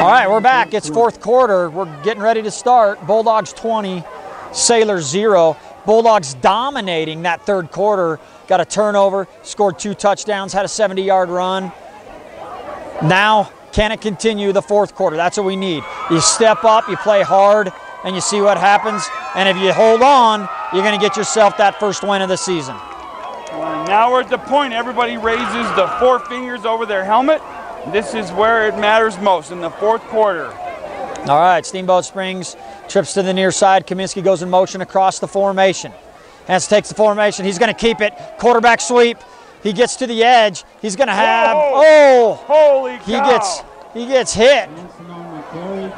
All right, we're back. It's fourth quarter. We're getting ready to start. Bulldogs 20, Sailors 0. Bulldogs dominating that third quarter. Got a turnover, scored 2 touchdowns, had a 70-yard run. Now, can it continue the fourth quarter? That's what we need. You step up, you play hard, and you see what happens. And if you hold on, you're going to get yourself that first win of the season. Now we're at the point everybody raises the 4 fingers over their helmet. This is where it matters most, in the fourth quarter. All right, Steamboat Springs trips to the near side. Kaminsky goes in motion across the formation. Hance takes the formation. He's going to keep it. Quarterback sweep. He gets to the edge. He's going to have, holy cow. He gets hit.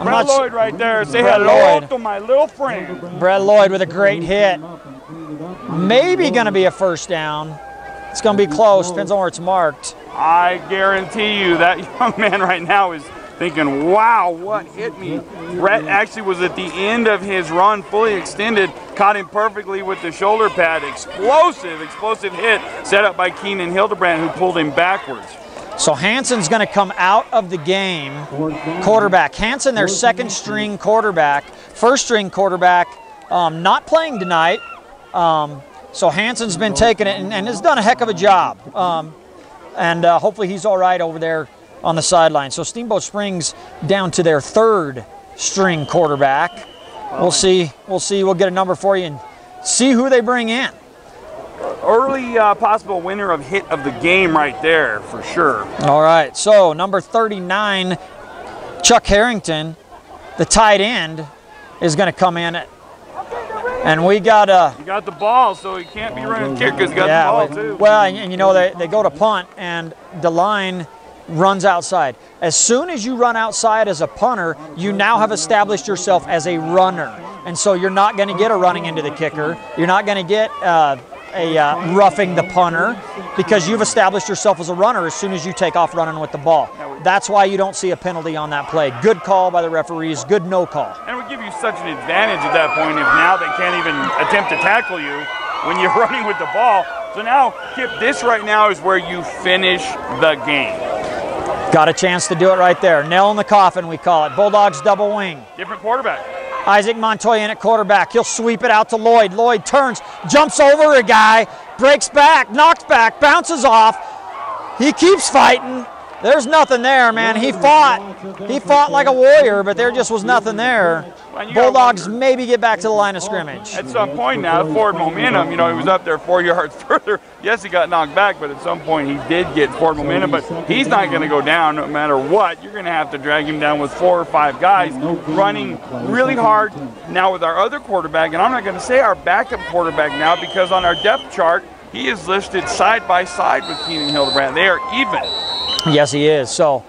Brett Lloyd right there. Say hello to my little friend. Brett Lloyd with a great hit. Maybe going to be a first down. It's going to be close. Depends on where it's marked. I guarantee you that young man right now is thinking, wow, what hit me? Brett actually was at the end of his run, fully extended, caught him perfectly with the shoulder pad. Explosive hit set up by Keenan Hildebrand, who pulled him backwards. So Hanson's going to come out of the game. Quarterback. Hanson, their second string quarterback. First string quarterback, not playing tonight. So Hanson's been taking it and has done a heck of a job. And hopefully he's all right over there on the sideline. So Steamboat Springs down to their third string quarterback. We'll see. We'll get a number for you and see who they bring in. Early possible winner of hit of the game right there, for sure. All right, so number 39, Chuck Harrington, the tight end, is going to come in. And we got he got the ball, so he can't be running kick because he got the ball too. Well, and you know, they go to punt, and the line runs outside. As soon as you run outside as a punter, you now have established yourself as a runner. And so you're not going to get a running into the kicker. You're not going to get roughing the punter, because you've established yourself as a runner as soon as you take off running with the ball. That's why you don't see a penalty on that play. Good call by the referees, good no call. And it would give you such an advantage at that point if now they can't even attempt to tackle you when you're running with the ball. So now, Kip, this right now is where you finish the game. Got a chance to do it right there. Nail in the coffin, we call it. Bulldogs double wing. Different quarterback. Isaac Montoya in at quarterback. He'll sweep it out to Lloyd. Lloyd turns, jumps over a guy, breaks back, knocks back, bounces off. He keeps fighting. There's nothing there, man. He fought like a warrior, but there just was nothing there. Bulldogs maybe get back to the line of scrimmage. At some point now, forward momentum, you know, he was up there 4 yards further. Yes, he got knocked back, but at some point he did get forward momentum. But he's not going to go down no matter what. You're going to have to drag him down with 4 or 5 guys running really hard. Now with our other quarterback, and I'm not going to say our backup quarterback now, because on our depth chart, he is listed side by side with Keenan Hildebrand. They are even. Yes, he is. So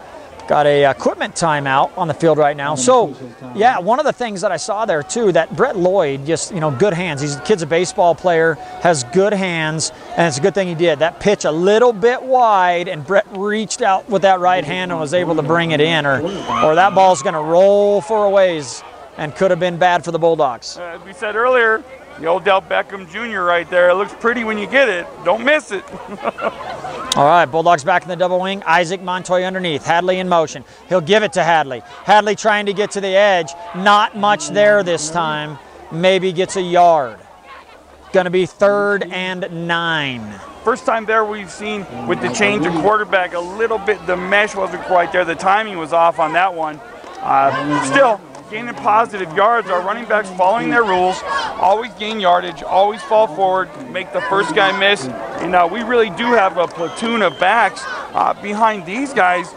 got a equipment timeout on the field right now. So, yeah, one of the things that I saw there, too, that Brett Lloyd, just, you know, good hands. He's a kid's a baseball player, has good hands, and it's a good thing he did. That pitch a little bit wide, and Brett reached out with that right hand and was able to bring it in, or that ball's going to roll for a ways and could have been bad for the Bulldogs. As we said earlier, the Odell Beckham Jr. right there. It looks pretty when you get it. Don't miss it. All right, Bulldogs back in the double wing. Isaac Montoya underneath. Hadley in motion. He'll give it to Hadley. Hadley trying to get to the edge. Not much there this time. Maybe gets a yard. Going to be 3rd and 9. First time there we've seen with the change of quarterback a little bit. The mesh wasn't quite there. The timing was off on that one. Still, gaining positive yards. Our running backs following their rules, always gain yardage, always fall forward, make the first guy miss. And we really do have a platoon of backs. Behind these guys,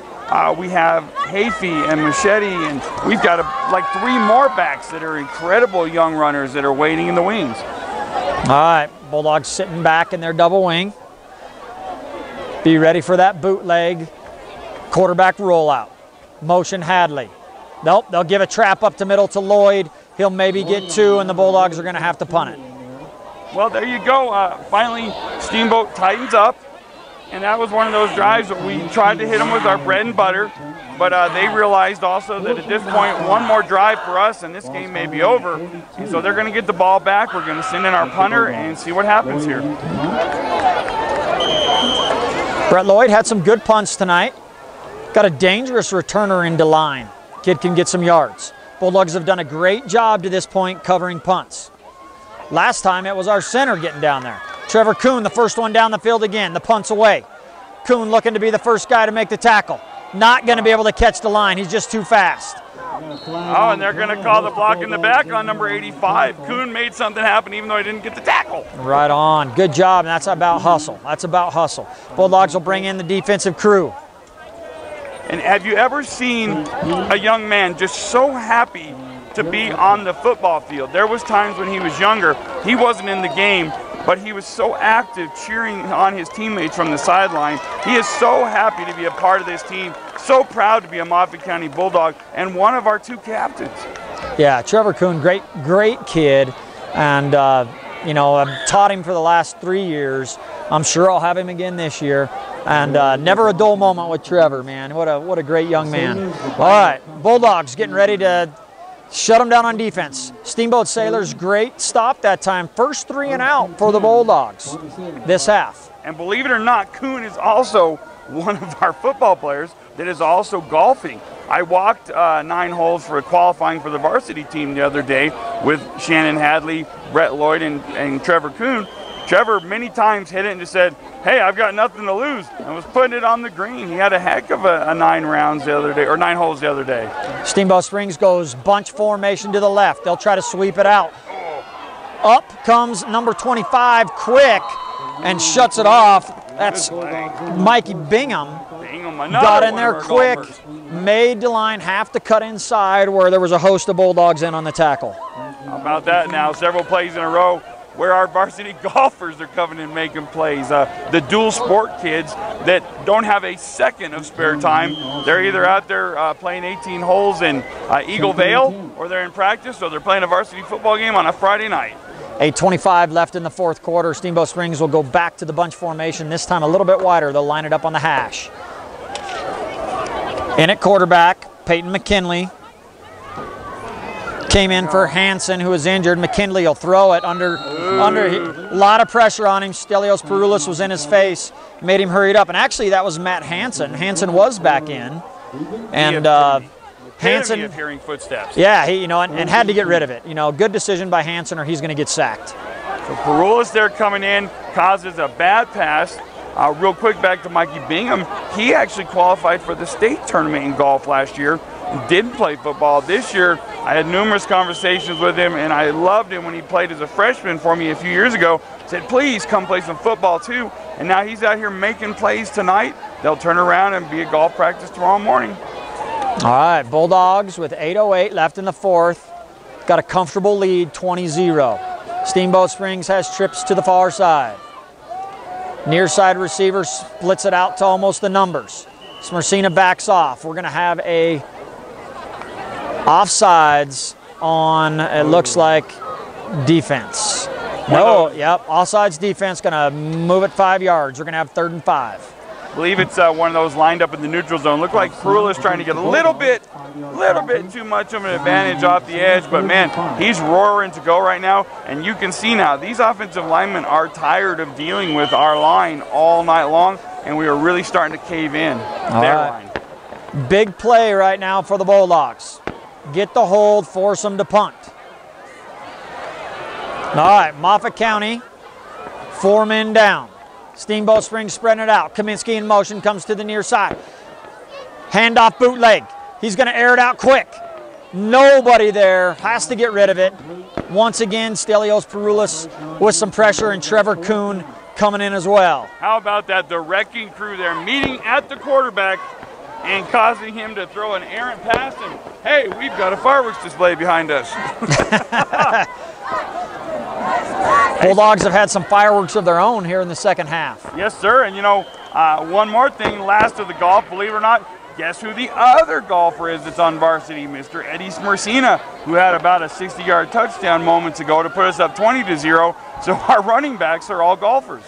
we have Hafey and Machete, and we've got like 3 more backs that are incredible young runners that are waiting in the wings. All right, Bulldogs sitting back in their double wing. Be ready for that bootleg quarterback rollout. Motion Hadley. Nope, they'll give a trap up to middle to Lloyd. He'll maybe get 2, and the Bulldogs are going to have to punt it. Well, there you go. Finally, Steamboat tightens up, and that was one of those drives that we tried to hit them with our bread and butter, but they realized also that at this point, one more drive for us, and this game may be over. And so they're going to get the ball back. We're going to send in our punter and see what happens here. Brett Lloyd had some good punts tonight. Got a dangerous returner into line. Kid can get some yards. Bulldogs have done a great job to this point covering punts. Last time it was our center getting down there. Trevor Kuhn, the first one down the field again. The punt's away. Kuhn looking to be the first guy to make the tackle. Not going to be able to catch the line. He's just too fast. Oh, and they're going to call the block in the back on number 85. Kuhn made something happen even though he didn't get the tackle. Right on. Good job. And that's about hustle. That's about hustle. Bulldogs will bring in the defensive crew. And have you ever seen a young man just so happy to be on the football field? There was times when he was younger, he wasn't in the game, but he was so active cheering on his teammates from the sideline. He is so happy to be a part of this team, so proud to be a Moffett County Bulldog, and one of our 2 captains. Yeah, Trevor Kuhn, great kid, and you know, I've taught him for the last 3 years. I'm sure I'll have him again this year. And never a dull moment with Trevor, man. What a great young man. All right, Bulldogs getting ready to shut them down on defense. Steamboat Sailors, great stop that time. First 3 and out for the Bulldogs this half. And believe it or not, Kuhn is also one of our football players that is also golfing. I walked 9 holes for qualifying for the varsity team the other day with Shannon Hadley, Brett Lloyd, and Trevor Kuhn. Trevor many times hit it and just said, hey, I've got nothing to lose, and was putting it on the green. He had a heck of a 9 rounds the other day, or 9 holes the other day. Steamboat Springs goes bunch formation to the left. They'll try to sweep it out. Up comes number 25, quick, and shuts it off. That's Mikey Bingham. Got in there quick, made the line have to cut inside where there was a host of Bulldogs in on the tackle. How about that now? Several plays in a row where our varsity golfers are coming in making plays. The dual sport kids that don't have a second of spare time. They're either out there playing 18 holes in Eagle Vale, or they're in practice, or they're playing a varsity football game on a Friday night. 8:25 left in the 4th quarter. Steamboat Springs will go back to the bunch formation, this time a little bit wider. They'll line it up on the hash. In at quarterback, Peyton McKinley. Came in for Hanson, who was injured. McKinley will throw it under a lot of pressure on him. Stelios Peroulis was in his face, made him hurry it up. And actually, that was Matt Hanson. Hanson was back in, and Hanson of hearing footsteps. Yeah, he and had to get rid of it. Good decision by Hanson, or he's going to get sacked. So Peroulis there coming in causes a bad pass. Real quick, back to Mikey Bingham. He actually qualified for the state tournament in golf last year. Didn't play football this year. I had numerous conversations with him, and I loved him when he played as a freshman for me a few years ago. Said, please come play some football too. And now he's out here making plays tonight. They'll turn around and be at golf practice tomorrow morning. All right, Bulldogs with 8:08 left in the 4th. Got a comfortable lead, 20-0. Steamboat Springs has trips to the far side. Near side receiver splits it out to almost the numbers. Smersina backs off. We're going to have a offsides on, it looks like, defense. No, yep, offsides defense, going to move it 5 yards. We're going to have 3rd and 5. I believe it's one of those lined up in the neutral zone. Looked like Peroulis trying to get a little bit too much of an advantage off the edge, but man, he's roaring to go right now, and you can see now these offensive linemen are tired of dealing with our line all night long, and we are really starting to cave in their line. Big play right now for the Bulldogs. Get the hold, force them to punt. All right, Moffett County, 4 men down. Steamboat Springs spreading it out. Kaminsky in motion, comes to the near side. Handoff bootleg. He's going to air it out quick. Nobody there, has to get rid of it. Once again, Stelios Peroulis with some pressure, and Trevor Kuhn coming in as well. How about that? The wrecking crew there meeting at the quarterback and causing him to throw an errant pass, and hey, we've got a fireworks display behind us. Bulldogs have had some fireworks of their own here in the second half. Yes, sir, and one more thing, last of the golf, believe it or not, guess who the other golfer is that's on varsity? Mr. Eddie Smersina, who had about a 60-yard touchdown moments ago to put us up 20-0, so our running backs are all golfers.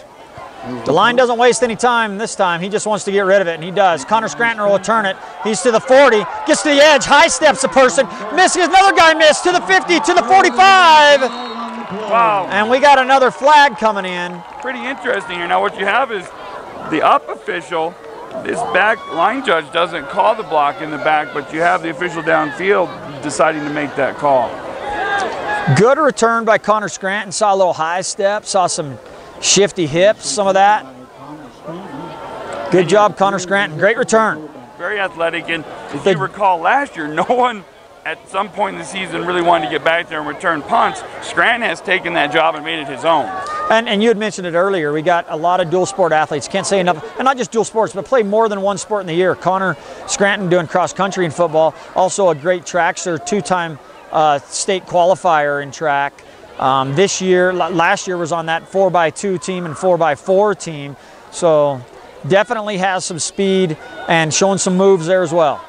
The line doesn't waste any time this time. He just wants to get rid of it, and he does. Connor Scranton will return it. He's to the 40, gets to the edge, high steps a person, misses, another guy missed, to the 50, to the 45. Wow. And we got another flag coming in. Pretty interesting here. Now what you have is the up official this back line judge doesn't call the block in the back, but you have the official downfield deciding to make that call. Good return by Connor Scranton. Saw a little high step, saw some shifty hips, some of that. Good job, Connor Scranton. Great return. Very athletic, and if you recall last year, no one at some point in the season really wanted to get back there and return punts. Scranton has taken that job and made it his own. And you had mentioned it earlier, we got a lot of dual sport athletes. Can't say enough, and not just dual sports, but play more than one sport in the year. Connor Scranton doing cross country and football, also a great trackster, two-time state qualifier in track. This year, last year was on that 4x2 team and 4x4 team, so definitely has some speed and showing some moves there as well.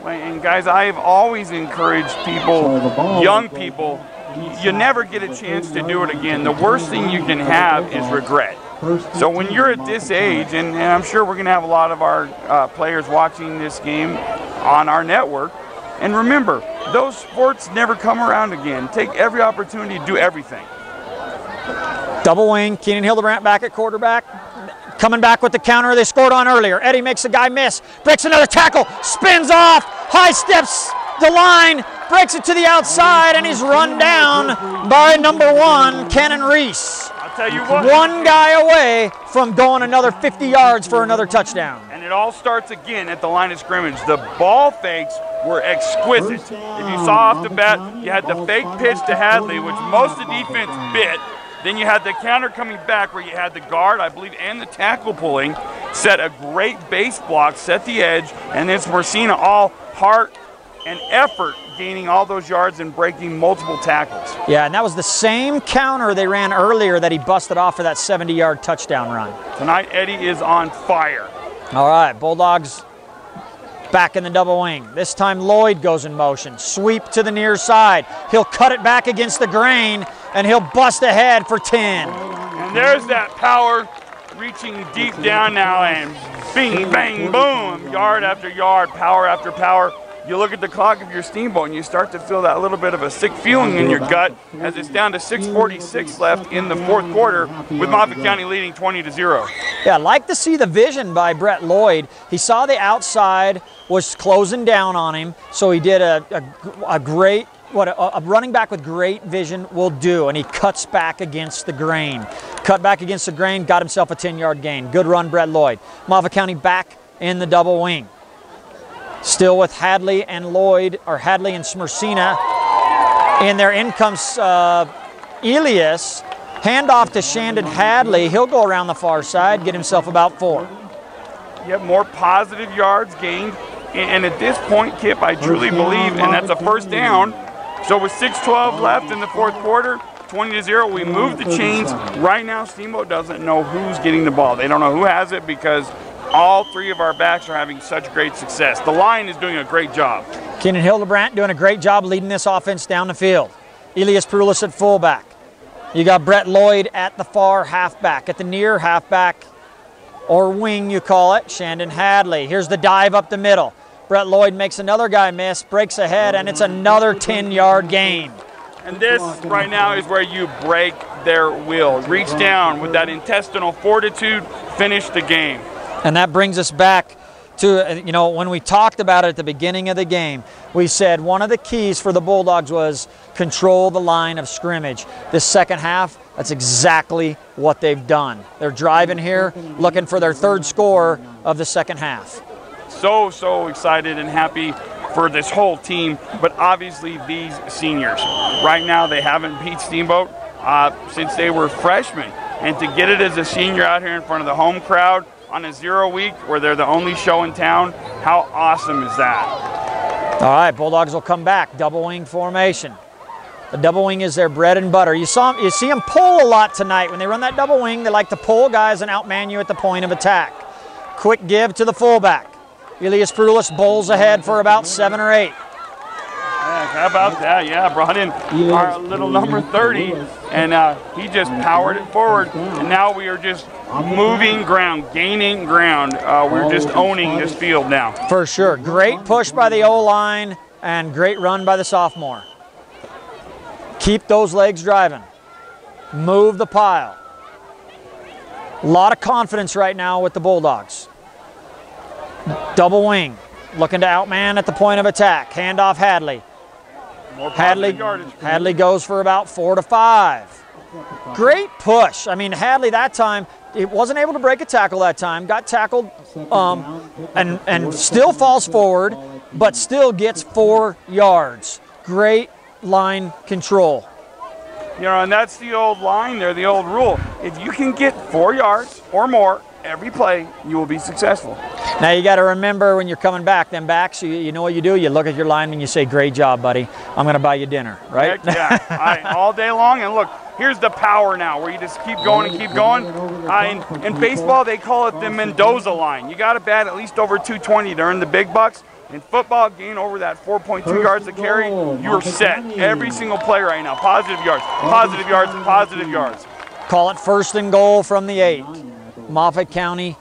And guys, I have always encouraged people, young people, you never get a chance to do it again. The worst thing you can have is regret. So when you're at this age, and I'm sure we're going to have a lot of our players watching this game on our network, and remember, those sports never come around again. Take every opportunity to do everything. Double wing, Keenan Hildebrandt back at quarterback. Coming back with the counter they scored on earlier. Eddie makes a guy miss, breaks another tackle, spins off, high steps the line, breaks it to the outside, and he's run down by number 1, Cannon Reese. I'll tell you what. One guy away from going another 50 yards for another touchdown. And it all starts again at the line of scrimmage. The ball fakes were exquisite. If you saw off the bat, you had the fake pitch to Hadley, which most of the defense bit. Then you had the counter coming back where you had the guard, I believe, and the tackle pulling, set a great base block, set the edge, and then Smercina all heart and effort gaining all those yards and breaking multiple tackles. Yeah, and that was the same counter they ran earlier that he busted off for that 70-yard touchdown run. Tonight, Eddie is on fire. All right, Bulldogs back in the double wing. This time Lloyd goes in motion. Sweep to the near side. He'll cut it back against the grain, and he'll bust ahead for 10. And there's that power reaching deep down now, and bing, bang, boom, yard after yard, power after power. You look at the clock of your Steamboat and you start to feel that little bit of a sick feeling in your gut as it's down to 6:46 left in the fourth quarter with Moffat County leading 20-0. Yeah, I'd like to see the vision by Brett Lloyd. He saw the outside was closing down on him, so he did a great, what a running back with great vision will do, and he cuts back against the grain. Cut back against the grain, got himself a 10-yard gain. Good run, Brett Lloyd. Moffat County back in the double wing. Still with Hadley and Lloyd, or Hadley and Smercina. In there, in comes Elias. Handoff to Shandon Hadley. He'll go around the far side, get himself about 4. You have more positive yards gained. And at this point, Kip, I truly believe, and that's a first down. So with 6:12 left in the fourth quarter, 20-0, we move the chains. Right now, Steamboat doesn't know who's getting the ball. They don't know who has it because all 3 of our backs are having such great success. The line is doing a great job. Keenan Hildebrandt doing a great job leading this offense down the field. Elias Perulis at fullback. You got Brett Lloyd at the far halfback, at the near halfback, or wing you call it, Shandon Hadley. Here's the dive up the middle. Brett Lloyd makes another guy miss, breaks ahead, and it's another 10-yard gain. And this right now is where you break their will. Reach down with that intestinal fortitude, finish the game. And that brings us back to, you know, when we talked about it at the beginning of the game, we said one of the keys for the Bulldogs was control the line of scrimmage. This second half, that's exactly what they've done. They're driving here, looking for their 3rd score of the second half. So excited and happy for this whole team, but obviously these seniors. Right now, they haven't beat Steamboat since they were freshmen. And to get it as a senior out here in front of the home crowd on a 0 week where they're the only show in town, how awesome is that? All right, Bulldogs will come back, double wing formation. The double wing is their bread and butter. You see them pull a lot tonight. When they run that double wing, they like to pull guys and outman you at the point of attack. Quick give to the fullback. Elias Perulis bowls ahead for about 7 or 8. Yeah, how about that? Yeah, brought in our little number 30, and he just powered it forward. And now we are just moving ground, gaining ground. We're just owning this field now. For sure. Great push by the O-line and great run by the sophomore. Keep those legs driving. Move the pile. A lot of confidence right now with the Bulldogs. Double wing, looking to outman at the point of attack. Hand off Hadley. Hadley goes for about 4 to 5. Great push. I mean, Hadley that time, it wasn't able to break a tackle that time. Got tackled and still falls forward, but still gets 4 yards. Great line control. You know, and that's the old line there, the old rule. If you can get 4 yards or more every play, you will be successful. Now you got to remember when you're coming back, them backs, you know what you do? You look at your lineman and you say, great job, buddy. I'm going to buy you dinner, right? Heck yeah, all day long. And look, here's the power now where you just keep going and keep going. In baseball, they call it the Mendoza line. You got to bat at least over 220 to earn the big bucks. In football, gain over that 4.2 yards to carry, you're set. Every single play right now, positive yards, positive yards, positive yards. Call it 1st and goal from the 8. Moffat County,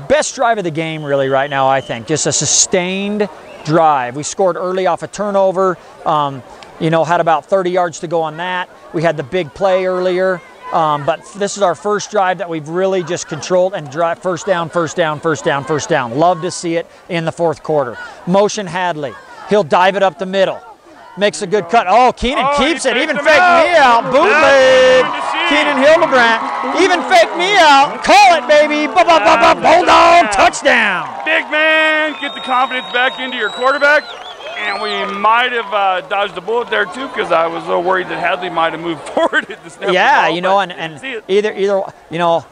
best drive of the game really right now, I think. Just a sustained drive. We scored early off a turnover, you know, had about 30 yards to go on that. We had the big play earlier, but this is our first drive that we've really just controlled and drive first down, first down, first down, first down. Love to see it in the 4th quarter. Motion Hadley. He'll dive it up the middle. Makes a good cut. Oh, Keenan keeps it. Even faked me out. Bootleg. Keenan Hildebrandt. Even faked me out. Call it, baby. Bulldog touchdown. Big man, get the confidence back into your quarterback. And we might have dodged a bullet there too, because I was so worried that Hadley might have moved forward at the snap. Yeah, you know, and either you know,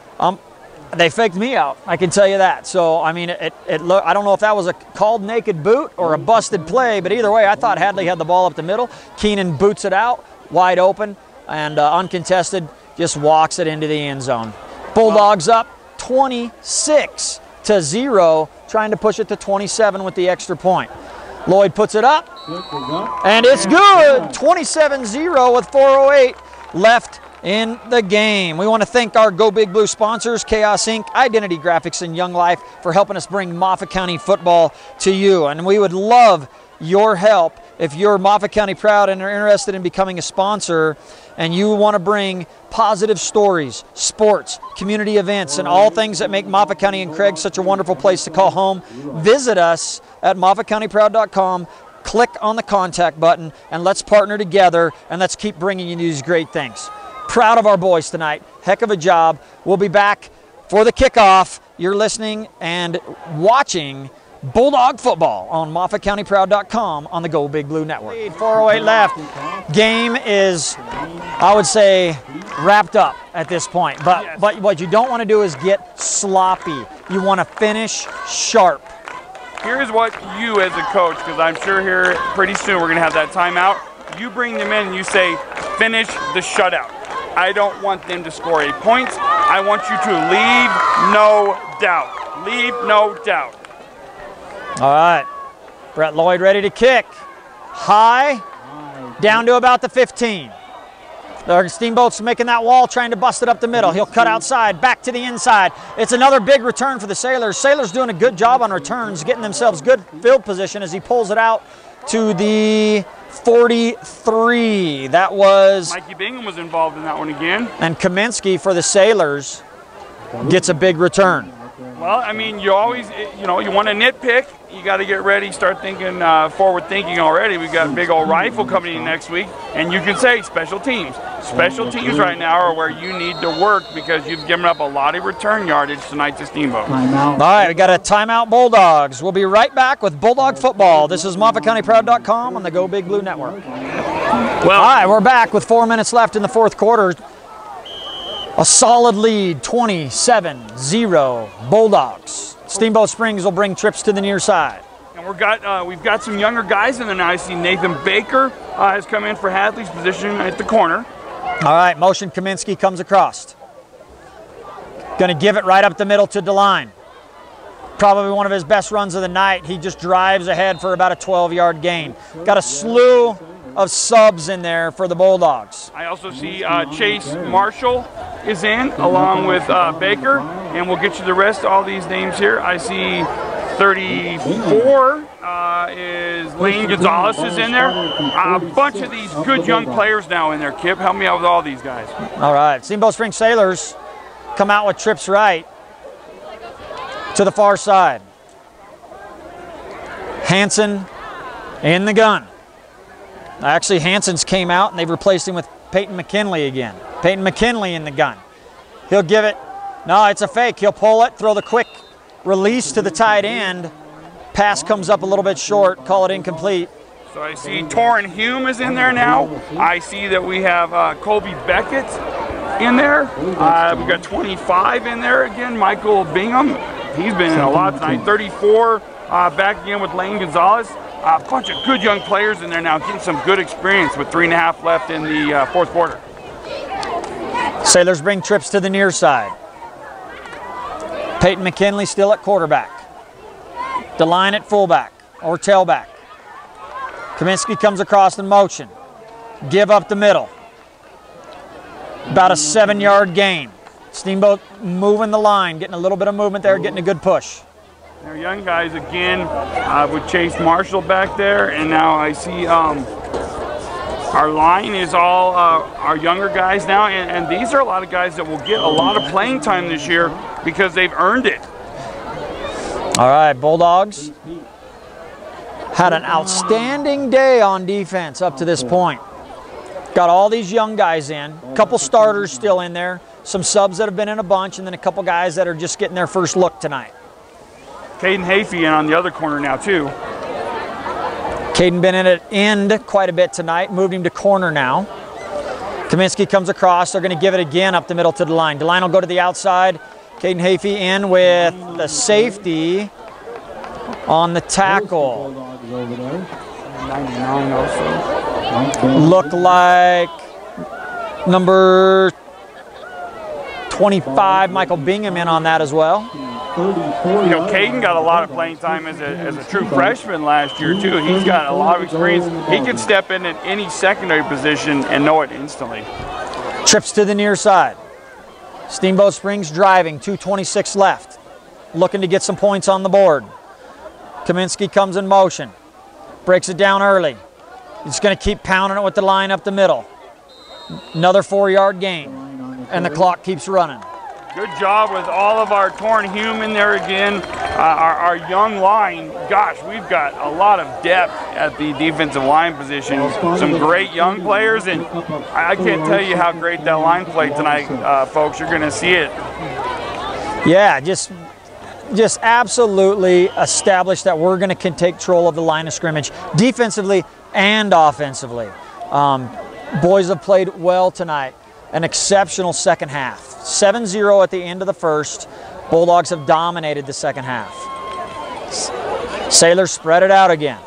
they faked me out. I can tell you that. So I mean, it look. I don't know if that was a called naked boot or a busted play, but either way, I thought Hadley had the ball up the middle. Keenan boots it out, wide open, and uncontested, just walks it into the end zone. Bulldogs up 26-0, trying to push it to 27 with the extra point. Lloyd puts it up, and it's good. 27-0 with 4:08 left in the game. We want to thank our Go Big Blue sponsors, Chaos Inc., Identity Graphics, and Young Life for helping us bring Moffat County football to you. And we would love your help if you're Moffat County proud and are interested in becoming a sponsor and you want to bring positive stories, sports, community events, and all things that make Moffat County and Craig such a wonderful place to call home. Visit us at MoffatCountyProud.com. Click on the contact button and let's partner together and let's keep bringing you these great things. Proud of our boys tonight. Heck of a job. We'll be back for the kickoff. You're listening and watching Bulldog football on MoffatCountyProud.com on the Go Big Blue Network. 4:08 left. Game is, I would say, wrapped up at this point. But what you don't want to do is get sloppy. You want to finish sharp. Here's what you as a coach, because I'm sure here pretty soon we're going to have that timeout. You bring them in and you say, finish the shutout. I don't want them to score 8 points. I want you to leave no doubt. Leave no doubt. All right. Brett Lloyd ready to kick. High, down to about the 15. The Steamboat's making that wall, trying to bust it up the middle. He'll cut outside, back to the inside. It's another big return for the Sailors. Sailors doing a good job on returns, getting themselves good field position as he pulls it out to the 43. That was Mikey Bingham was involved in that one again. And Kaminsky for the Sailors gets a big return. Well, I mean, you always, you know, you want to nitpick. You got to get ready, start thinking forward thinking already. We've got big old rifle coming in next week. And you can say special teams. Special teams right now are where you need to work because you've given up a lot of return yardage tonight to Steamboat. All right, we got a timeout Bulldogs. We'll be right back with Bulldog football. This is MoffatCountyProud.com on the Go Big Blue Network. Well, all right, we're back with 4 minutes left in the 4th quarter. A solid lead, 27-0 Bulldogs. Steamboat Springs will bring trips to the near side. And we've got some younger guys in there now. I see Nathan Baker has come in for Hadley's position at the corner. All right, motion Kaminsky comes across. Going to give it right up the middle to DeLine. Probably one of his best runs of the night. He just drives ahead for about a 12-yard gain. Got a slew of subs in there for the Bulldogs. I also see Chase Marshall is in along with Baker, and we'll get you the rest of all these names here. I see 34 is Lane Gonzalez is in there. A bunch of these good young players now in there, Kip. Help me out with all these guys. All right, Steamboat Springs Sailors come out with trips right to the far side. Hanson in the gun. Actually, Hanson's came out and they've replaced him with Peyton McKinley again. Peyton McKinley in the gun. He'll give it. No, it's a fake. He'll pull it, throw the quick release to the tight end. Pass comes up a little bit short. Call it incomplete. So I see Torin Hume is in there now. I see that we have Colby Beckett in there. We've got 25 in there again. Michael Bingham. He's been in a lot tonight. 34 back again with Lane Gonzalez. A bunch of good young players in there now, getting some good experience with 3.5 left in the fourth quarter. Sailors bring trips to the near side. Peyton McKinley still at quarterback. DeLine at fullback or tailback. Kaminsky comes across in motion. Give up the middle. About a 7-yard gain. Steamboat moving the line, getting a little bit of movement there, getting a good push. Our young guys again with Chase Marshall back there, and now I see our line is all our younger guys now, and these are a lot of guys that will get a lot of playing time this year because they've earned it. All right, Bulldogs had an outstanding day on defense up to this point. Got all these young guys in, a couple starters still in there, some subs that have been in a bunch, and then a couple guys that are just getting their first look tonight. Caden Hafey on the other corner now too. Caden been in at end quite a bit tonight, moved him to corner now. Kaminsky comes across, they're going to give it again up the middle to DeLine. DeLine will go to the outside. Caden Hafey in with the safety on the tackle. 99 also. Looked like number 25, Michael Bingham, in on that as well. You know, Caden got a lot of playing time as a true freshman last year too. He's got a lot of experience. He can step in at any secondary position and know it instantly. Trips to the near side. Steamboat Springs driving, 2:26 left. Looking to get some points on the board. Kaminsky comes in motion. Breaks it down early. He's going to keep pounding it with the line up the middle. Another 4-yard gain. And the clock keeps running. Good job with all of our Torin Hume in there again. Our young line, gosh, we've got a lot of depth at the defensive line position. Some great young players, and I can't tell you how great that line played tonight, folks. You're going to see it. Yeah, just absolutely established that we're going to take control of the line of scrimmage defensively and offensively. Boys have played well tonight. An exceptional second half. 7-0 at the end of the first. Bulldogs have dominated the second half. Sailors spread it out again.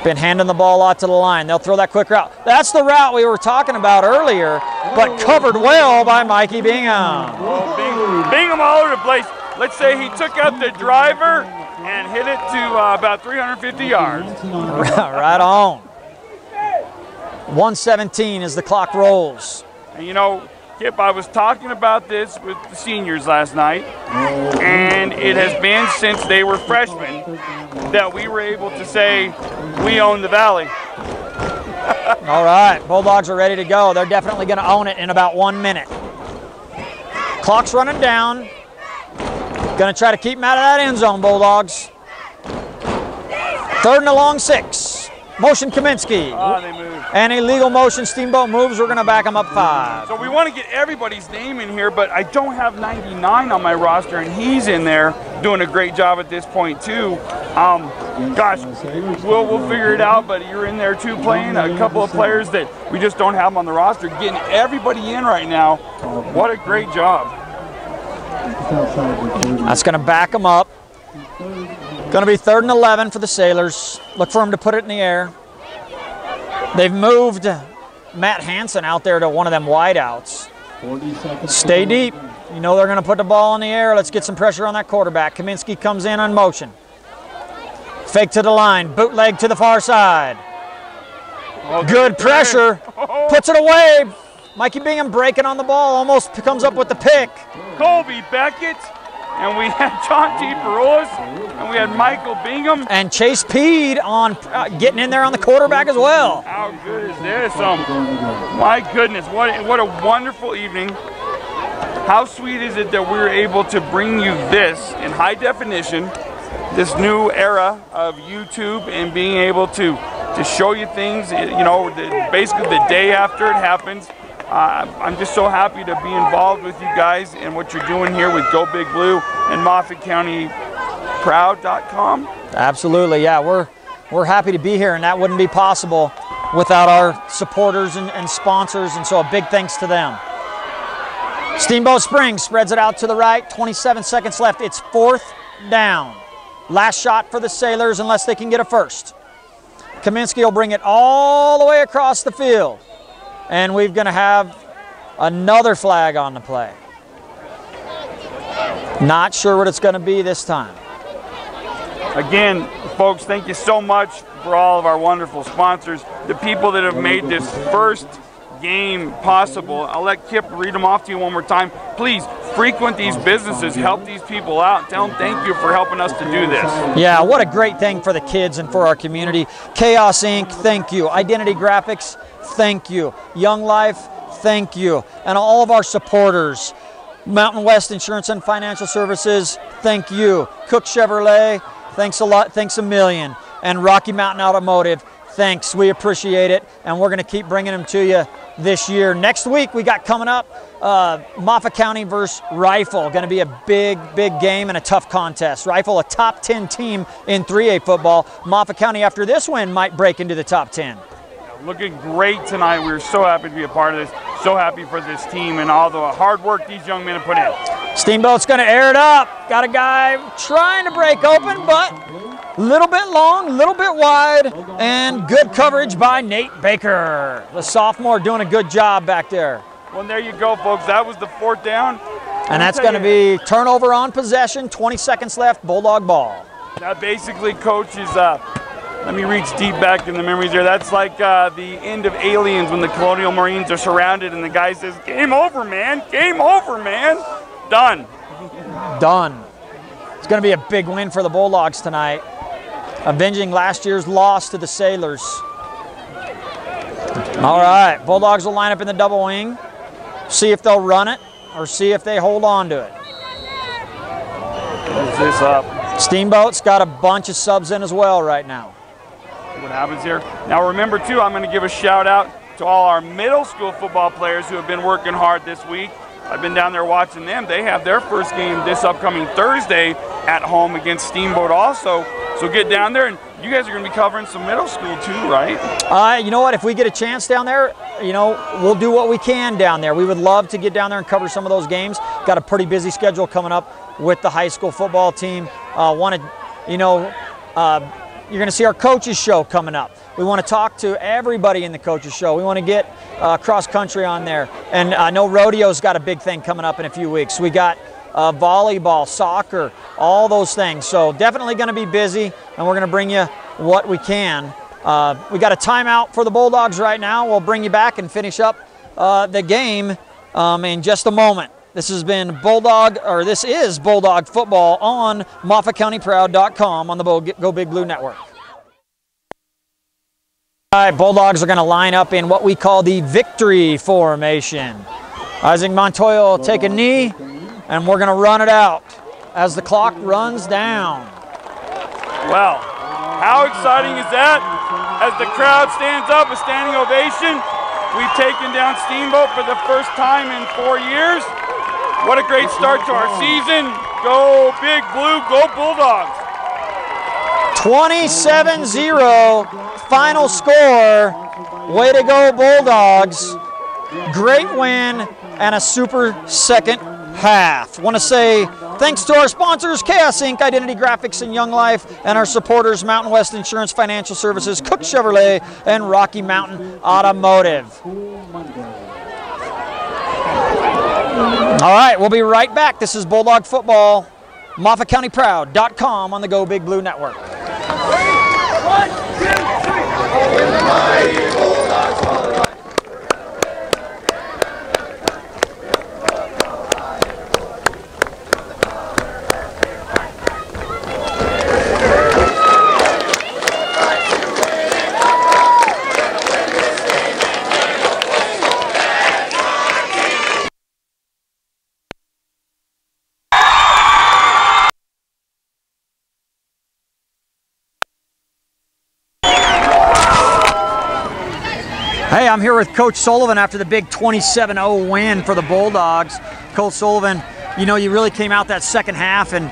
Been handing the ball out to the line. They'll throw that quick route. That's the route we were talking about earlier, but covered well by Mikey Bingham. Oh, Bingham all over the place. Let's say he took out the driver and hit it to about 350 yards. Right on. 1:17 as the clock rolls. And you know, Kip, I was talking about this with the seniors last night, and it has been since they were freshmen that we were able to say we own the Valley. All right, Bulldogs are ready to go. They're definitely going to own it in about 1 minute. Clock's running down. Going to try to keep them out of that end zone, Bulldogs. 3rd and a long 6. Motion Kaminsky. Oh, they moved. And a legal motion. Steamboat moves. We're going to back them up 5. So we want to get everybody's name in here, but I don't have 99 on my roster, and he's in there doing a great job at this point too. Gosh, we'll figure it out, but you're in there too playing a couple of players that we just don't have on the roster. Getting everybody in right now. What a great job. That's going to back them up. Going to be 3rd and 11 for the Sailors. Look for them to put it in the air. They've moved Matt Hanson out there to one of them wideouts. Stay deep. You know they're going to put the ball in the air. Let's get some pressure on that quarterback. Kaminsky comes in on motion. Fake to the line. Bootleg to the far side. Good pressure. Puts it away. Mikey Bingham breaking on the ball. Almost comes up with the pick. Colby Beckett. And we had John T. Perolis, and we had Michael Bingham. And Chase Peed on getting in there on the quarterback as well. How good is this? My goodness, what a wonderful evening. How sweet is it that we're able to bring you this in high definition, this new era of YouTube and being able to show you things, you know, basically the day after it happens. I'm just so happy to be involved with you guys and what you're doing here with Go Big Blue and MoffatCountyProud.com. Absolutely, yeah. We're happy to be here, and that wouldn't be possible without our supporters and sponsors, and so a big thanks to them. Steamboat Springs spreads it out to the right, 27 seconds left. It's 4th down. Last shot for the Sailors unless they can get a first. Kaminsky will bring it all the way across the field. And we're going to have another flag on the play. Not sure what it's going to be this time. Again, folks, thank you so much for all of our wonderful sponsors, the people that have made this first game possible. I'll let Kip read them off to you one more time. Please frequent these businesses, help these people out, tell them thank you for helping us to do this. Yeah, what a great thing for the kids and for our community. Chaos Inc., thank you. Identity Graphics, thank you. Young Life, thank you. And all of our supporters, Mountain West Insurance and Financial Services, thank you. Cook Chevrolet, thanks a lot, thanks a million. And Rocky Mountain Automotive, thanks, we appreciate it. And we're going to keep bringing them to you this year. Next week we got coming up Moffat County versus Rifle. Going to be a big game and a tough contest. Rifle, a top 10 team in 3A football. Moffat County after this win might break into the top 10. Looking great tonight. We're so happy to be a part of this. So happy for this team and all the hard work these young men have put in. Steamboat's going to air it up. Got a guy trying to break open, but a little bit long, a little bit wide, and good coverage by Nate Baker. The sophomore doing a good job back there. Well, there you go, folks. That was the 4th down. And that's going to be turnover on possession, 20 seconds left, Bulldog ball. That basically, Coach, is let me reach deep back in the memories there. That's like the end of Aliens when the Colonial Marines are surrounded and the guy says, game over, man. Game over, man. Done. Done. It's going to be a big win for the Bulldogs tonight, avenging last year's loss to the Sailors. All right, Bulldogs will line up in the double wing, see if they'll run it or see if they hold on to it. Close this up. Steamboat's got a bunch of subs in as well right now. What happens here. Now remember too, I'm going to give a shout out to all our middle school football players who have been working hard this week. I've been down there watching them. They have their first game this upcoming Thursday at home against Steamboat also. So get down there, and you guys are going to be covering some middle school too, right? You know what, if we get a chance down there, you know, we'll do what we can down there. We would love to get down there and cover some of those games. Got a pretty busy schedule coming up with the high school football team. You're going to see our coaches show coming up. We want to talk to everybody in the coaches show. We want to get cross country on there. And I know rodeo's got a big thing coming up in a few weeks. We got volleyball, soccer, all those things. So definitely going to be busy, and we're going to bring you what we can. We got a timeout for the Bulldogs right now. We'll bring you back and finish up the game in just a moment. This is Bulldog football on MoffatCountyProud.com on the Go Big Blue Network. All right, Bulldogs are going to line up in what we call the victory formation. Isaac Montoya will take a knee, and we're going to run it out as the clock runs down. Well, how exciting is that? As the crowd stands up, a standing ovation. We've taken down Steamboat for the first time in 4 years. What a great start to our season. Go Big Blue, go Bulldogs. 27-0 final score. Way to go Bulldogs. Great win and a super second half. Want to say thanks to our sponsors, Chaos Inc., Identity Graphics, and Young Life, and our supporters, Mountain West Insurance Financial Services, Cook Chevrolet, and Rocky Mountain Automotive. All right, we'll be right back. This is Bulldog Football, MoffatCountyProud.com on the Go Big Blue Network. 1, 2, 3. Hey, I'm here with Coach Sullivan after the big 27-0 win for the Bulldogs. Coach Sullivan, you know, you really came out that second half and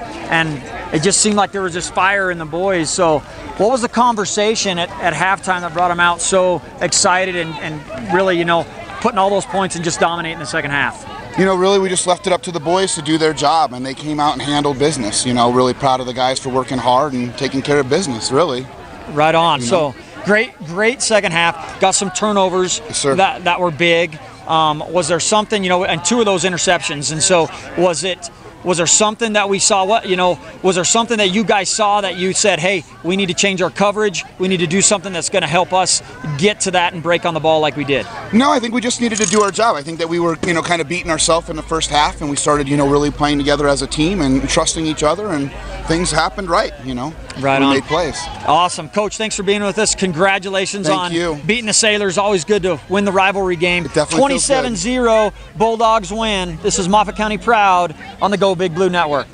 it just seemed like there was this fire in the boys. So what was the conversation at halftime that brought them out so excited and really, you know, putting all those points and just dominating the second half? You know, really, we just left it up to the boys to do their job, and they came out and handled business. You know, really proud of the guys for working hard and taking care of business, really. Right on. You know? So great second half. Got some turnovers that were big. Was there something, you know, and 2 of those interceptions, and so was there something that we saw? Was there something that you guys saw that you said, hey, we need to change our coverage, we need to do something that's going to help us get to that and break on the ball like we did? No, I think we just needed to do our job. I think that we were, you know, kind of beating ourselves in the first half, and we started, you know, really playing together as a team and trusting each other, and things happened right, you know. Right we on. made plays. Awesome. Coach, thanks for being with us. Congratulations Thank on you. beating the Sailors. Always good to win the rivalry game. It definitely feels good. 27-0, Bulldogs win. This is Moffat County Proud on the Go Big Blue Network.